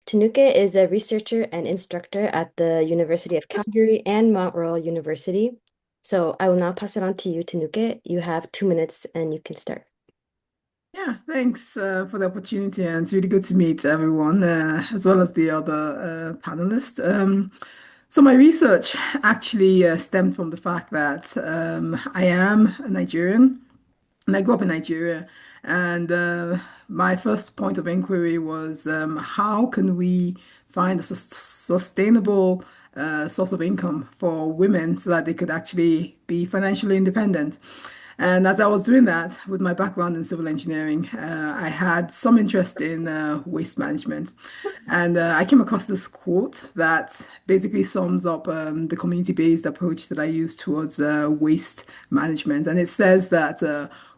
Tinuke is a researcher and instructor at the University of Calgary and Mount Royal University. So I will now pass it on to you, Tinuke. You have 2 minutes and you can start. Yeah, thanks for the opportunity, and it's really good to meet everyone, as well as the other panelists. So my research actually stemmed from the fact that I am a Nigerian, and I grew up in Nigeria. And my first point of inquiry was how can we find a sustainable source of income for women so that they could actually be financially independent? And as I was doing that with my background in civil engineering, I had some interest in waste management. And I came across this quote that basically sums up the community-based approach that I use towards waste management. And it says that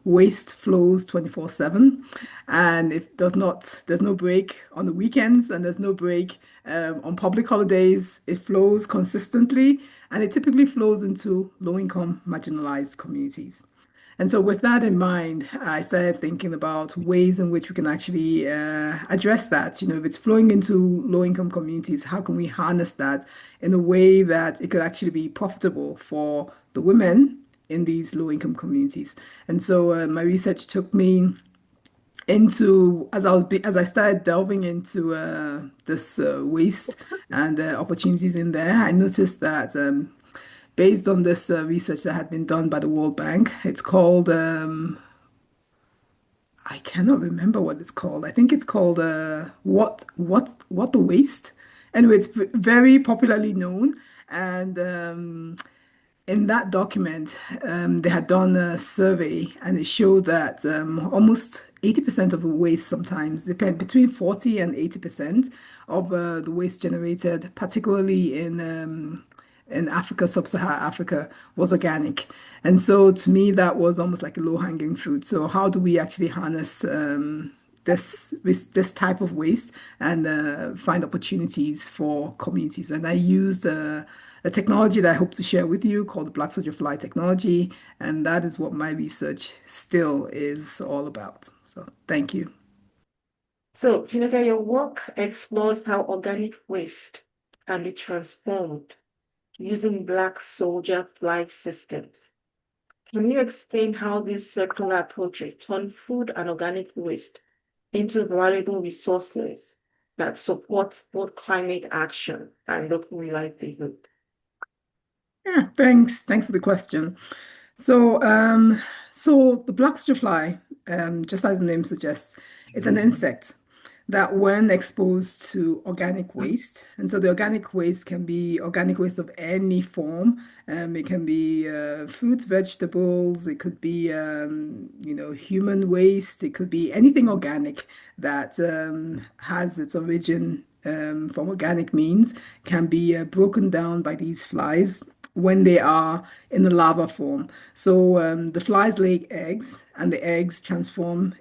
waste flows 24/7 and it does not, there's no break on the weekends and there's no break on public holidays. It flows consistently and it typically flows into low-income marginalized communities. And so, with that in mind, I started thinking about ways in which we can actually address that. You know, if it's flowing into low-income communities, how can we harness that in a way that it could actually be profitable for the women in these low-income communities? And so, my research took me into as I started delving into this waste and opportunities in there. I noticed that. Based on this research that had been done by the World Bank. It's called, I cannot remember what it's called. I think it's called What the Waste. Anyway, it's very popularly known. And in that document, they had done a survey and it showed that almost 80% of the waste sometimes depend between 40 and 80% of the waste generated, particularly in Africa, sub-Saharan Africa, was organic. And so to me, that was almost like a low-hanging fruit. So how do we actually harness this type of waste and find opportunities for communities? And I used a technology that I hope to share with you called the Black Soldier Fly technology. And that is what my research still is all about. So thank you. So, Tinuke, your work explores how organic waste can be transformed using black soldier flight systems. Can you explain how these circular approaches turn food and organic waste into valuable resources that support both climate action and local livelihood? Yeah, thanks. Thanks for the question. So the blackstrap just as the name suggests, it's an insect that when exposed to organic waste, and so the organic waste can be organic waste of any form. It can be fruits, vegetables, it could be human waste, it could be anything organic that has its origin from organic means can be broken down by these flies when they are in the larva form. So the flies lay eggs, and the eggs transform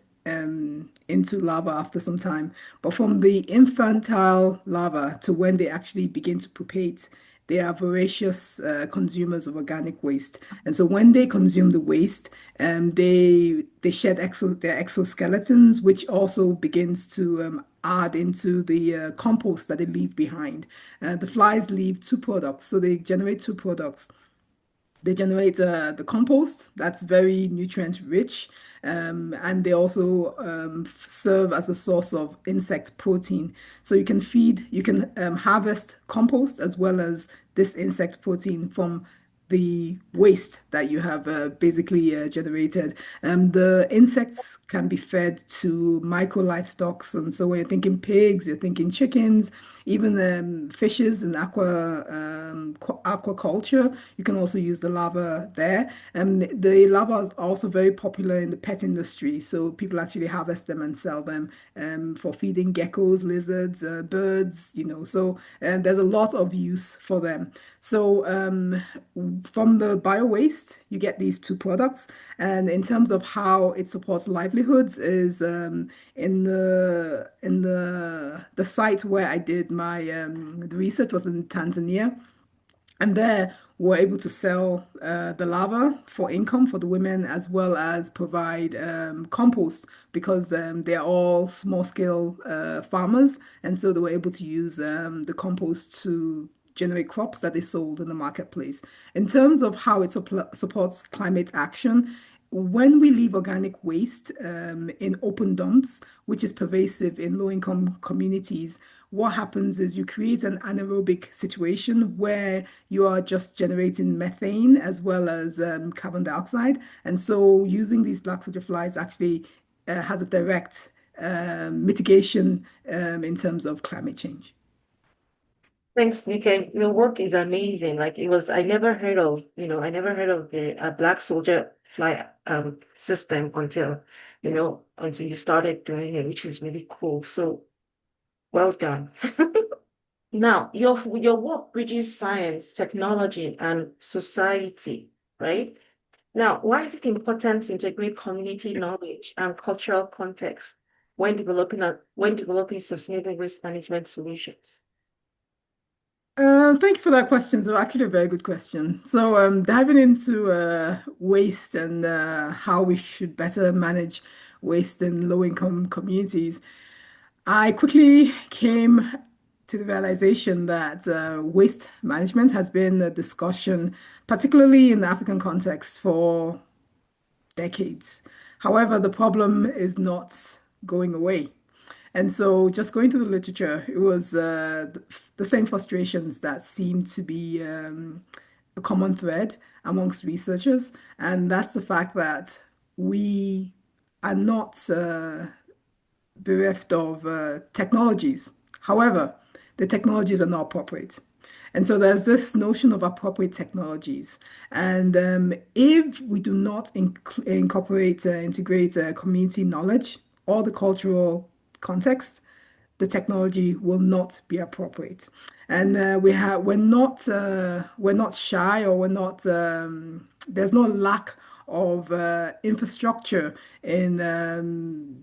into larva after some time. But from the infantile larva to when they actually begin to pupate, they are voracious consumers of organic waste. And so when they consume the waste, they shed their exoskeletons, which also begins to add into the compost that they leave behind. The flies leave two products, so they generate two products. They generate the compost that's very nutrient rich, and they also serve as a source of insect protein. So you can harvest compost as well as this insect protein from the waste that you have basically generated. The insects can be fed to micro livestock. And so when you're thinking pigs, you're thinking chickens, even fishes and aquaculture, you can also use the larva there. The larva is also very popular in the pet industry. So people actually harvest them and sell them for feeding geckos, lizards, birds, So there's a lot of use for them. So from the bio waste, you get these two products. And in terms of how it supports livelihoods is in the site where I did my the research was in Tanzania. And there, we're able to sell the larva for income for the women, as well as provide compost because they're all small scale farmers. And so they were able to use the compost to generate crops that they sold in the marketplace. In terms of how it supports climate action, when we leave organic waste in open dumps, which is pervasive in low-income communities, what happens is you create an anaerobic situation where you are just generating methane as well as carbon dioxide. And so using these black soldier flies actually has a direct mitigation in terms of climate change. Thanks, Nika. Your work is amazing. Like it was, I never heard of, I never heard of the black soldier fly system until, until you started doing it, which is really cool. So well done. Now, your work bridges science, technology, and society, right? Now, why is it important to integrate community knowledge and cultural context when developing sustainable waste management solutions? Thank you for that question. So actually a very good question. So diving into waste and how we should better manage waste in low-income communities, I quickly came to the realization that waste management has been a discussion, particularly in the African context, for decades. However, the problem is not going away. And so, just going through the literature, it was the same frustrations that seem to be a common thread amongst researchers. And that's the fact that we are not bereft of technologies. However, the technologies are not appropriate. And so there's this notion of appropriate technologies. And if we do not integrate community knowledge or the cultural context, the technology will not be appropriate. And we're not shy or we're not there's no lack of infrastructure in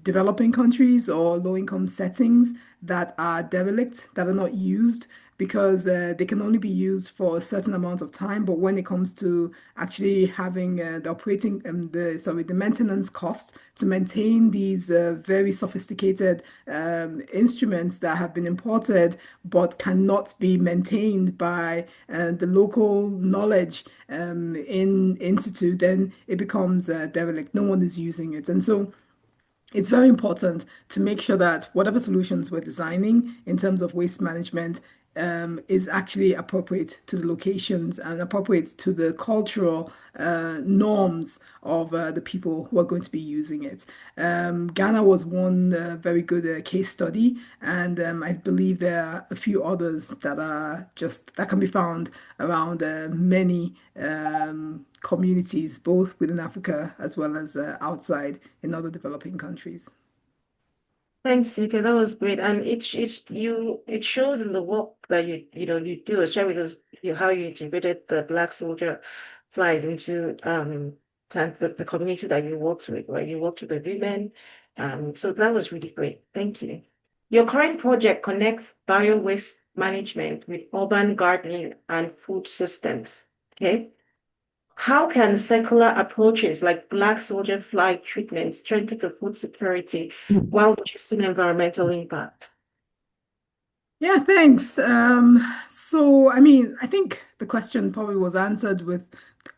developing countries or low-income settings that are derelict, that are not used because they can only be used for a certain amount of time. But when it comes to actually having the operating the maintenance cost to maintain these very sophisticated instruments that have been imported but cannot be maintained by the local knowledge in institute, then it becomes derelict. No one is using it. And so it's very important to make sure that whatever solutions we're designing in terms of waste management is actually appropriate to the locations and appropriate to the cultural norms of the people who are going to be using it. Ghana was one very good case study, and I believe there are a few others that are just that can be found around many communities, both within Africa as well as outside in other developing countries. Thanks, Nika. That was great, and it shows in the work that you do. Share with us how you integrated the Black Soldier flies into the community that you worked with, right? You worked with the women, so that was really great. Thank you. Your current project connects bio waste management with urban gardening and food systems. Okay, how can circular approaches like black soldier fly treatment strengthen the food security while reducing environmental impact? Yeah, thanks. So, I mean, I think the question probably was answered with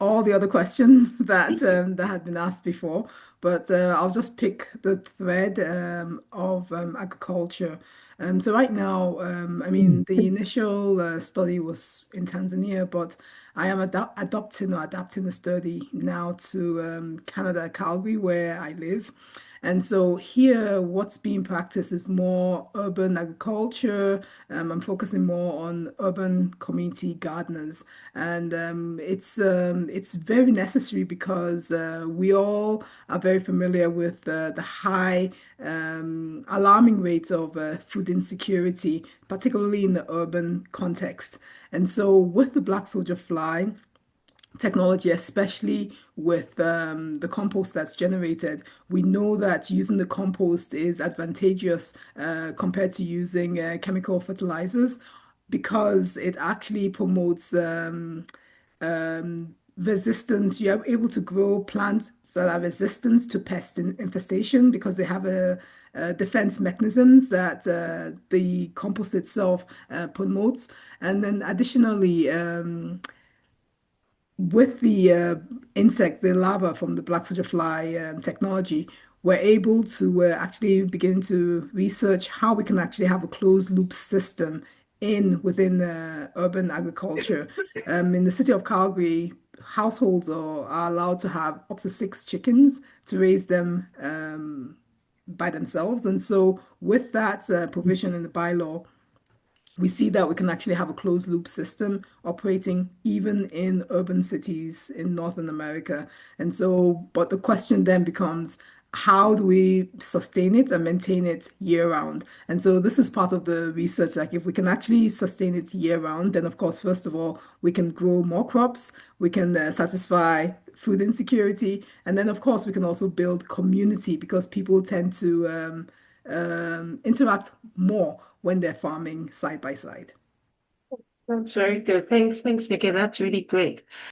all the other questions that had been asked before, but I'll just pick the thread of agriculture. So right now, I mean, the initial study was in Tanzania, but I am adapting the study now to Canada, Calgary, where I live. And so here, what's being practiced is more urban agriculture. I'm focusing more on urban community gardeners, and it's very necessary because we all are very familiar with the high alarming rates of food insecurity, particularly in the urban context. And so, with the black soldier fly technology, especially with the compost that's generated, we know that using the compost is advantageous compared to using chemical fertilizers. because it actually promotes resistant. You're able to grow plants that are resistant to pest infestation because they have defense mechanisms that the compost itself promotes. And then additionally, with the insect, the larva from the black soldier fly technology, we're able to actually begin to research how we can actually have a closed loop system in within urban agriculture. In the city of Calgary, households are allowed to have up to 6 chickens to raise them by themselves. And so, with that provision in the bylaw, we see that we can actually have a closed loop system operating even in urban cities in Northern America. And so, but the question then becomes, how do we sustain it and maintain it year round? And so this is part of the research. Like if we can actually sustain it year round, then of course, first of all, we can grow more crops, we can satisfy food insecurity, and then of course we can also build community because people tend to interact more when they're farming side by side. That's very good. Thanks, Nikki. That's really great.